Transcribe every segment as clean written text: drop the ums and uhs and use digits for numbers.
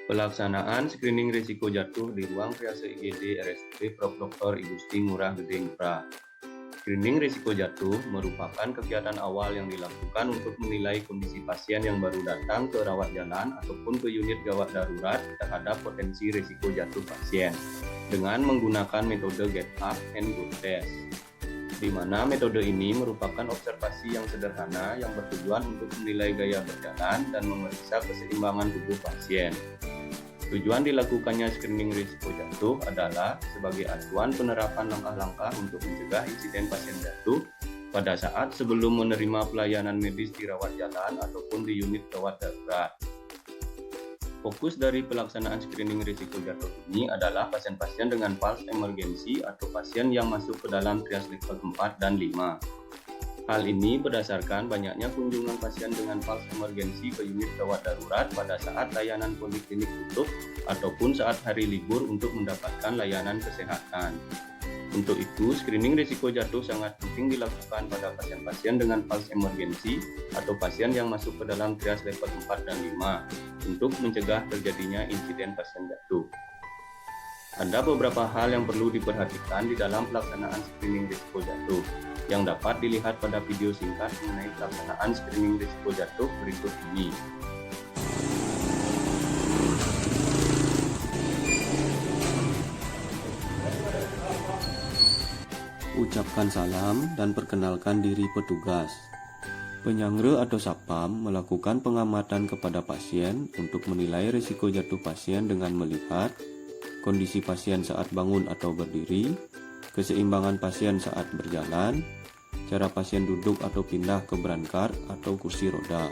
Pelaksanaan screening risiko jatuh di ruang triase IGD RSUP Prof. Dr. Igusti Ngurah Gede Ngurah. Screening risiko jatuh merupakan kegiatan awal yang dilakukan untuk menilai kondisi pasien yang baru datang ke rawat jalan ataupun ke unit gawat darurat terhadap potensi risiko jatuh pasien dengan menggunakan metode Get Up and Go Test, di mana metode ini merupakan observasi yang sederhana yang bertujuan untuk menilai gaya berjalan dan memeriksa keseimbangan tubuh pasien. Tujuan dilakukannya screening risiko jatuh adalah sebagai acuan penerapan langkah-langkah untuk mencegah insiden pasien jatuh pada saat sebelum menerima pelayanan medis di rawat jalan ataupun di unit gawat darurat. Fokus dari pelaksanaan screening risiko jatuh ini adalah pasien-pasien dengan pulse emergensi atau pasien yang masuk ke dalam trias level 4 dan 5. Hal ini berdasarkan banyaknya kunjungan pasien dengan pulse emergensi ke unit gawat darurat pada saat layanan poliklinik tutup ataupun saat hari libur untuk mendapatkan layanan kesehatan. Untuk itu, screening risiko jatuh sangat penting dilakukan pada pasien-pasien dengan pulse emergensi atau pasien yang masuk ke dalam trias level 4 dan 5 untuk mencegah terjadinya insiden pasien jatuh. Ada beberapa hal yang perlu diperhatikan di dalam pelaksanaan screening risiko jatuh yang dapat dilihat pada video singkat mengenai pelaksanaan screening risiko jatuh berikut ini. Ucapkan salam dan perkenalkan diri petugas. Penyangre atau sapam melakukan pengamatan kepada pasien untuk menilai risiko jatuh pasien dengan melihat kondisi pasien saat bangun atau berdiri, keseimbangan pasien saat berjalan, cara pasien duduk atau pindah ke brankar atau kursi roda.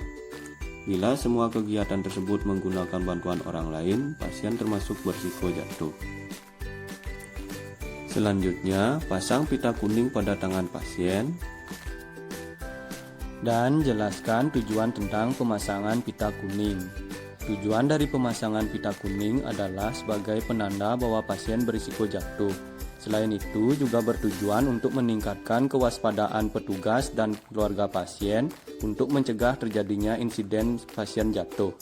Bila semua kegiatan tersebut menggunakan bantuan orang lain, pasien termasuk berisiko jatuh. Selanjutnya, pasang pita kuning pada tangan pasien dan jelaskan tujuan tentang pemasangan pita kuning. Tujuan dari pemasangan pita kuning adalah sebagai penanda bahwa pasien berisiko jatuh. Selain itu, juga bertujuan untuk meningkatkan kewaspadaan petugas dan keluarga pasien untuk mencegah terjadinya insiden pasien jatuh.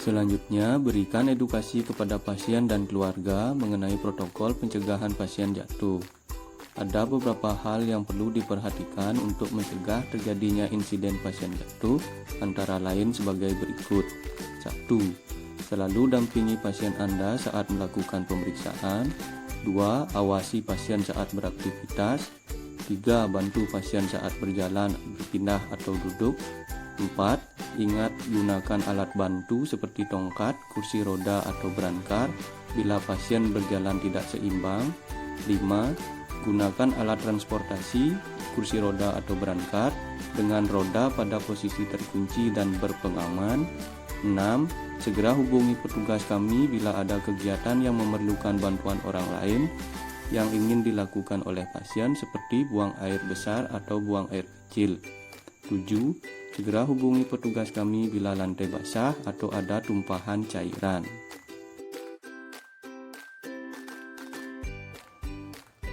Selanjutnya, berikan edukasi kepada pasien dan keluarga mengenai protokol pencegahan pasien jatuh. Ada beberapa hal yang perlu diperhatikan untuk mencegah terjadinya insiden pasien jatuh, antara lain sebagai berikut. 1. Selalu dampingi pasien Anda saat melakukan pemeriksaan. 2. Awasi pasien saat beraktivitas. 3. Bantu pasien saat berjalan, berpindah atau duduk. 4. Ingat gunakan alat bantu seperti tongkat, kursi roda atau brankar bila pasien berjalan tidak seimbang. 5. Gunakan alat transportasi, kursi roda atau brankar dengan roda pada posisi terkunci dan berpengaman. 6. Segera hubungi petugas kami bila ada kegiatan yang memerlukan bantuan orang lain yang ingin dilakukan oleh pasien seperti buang air besar atau buang air kecil. 7. Segera hubungi petugas kami bila lantai basah atau ada tumpahan cairan.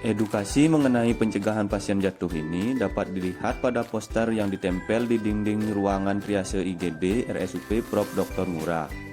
Edukasi mengenai pencegahan pasien jatuh ini dapat dilihat pada poster yang ditempel di dinding ruangan triase IGD RSUP Prof. Dr. Ngurah.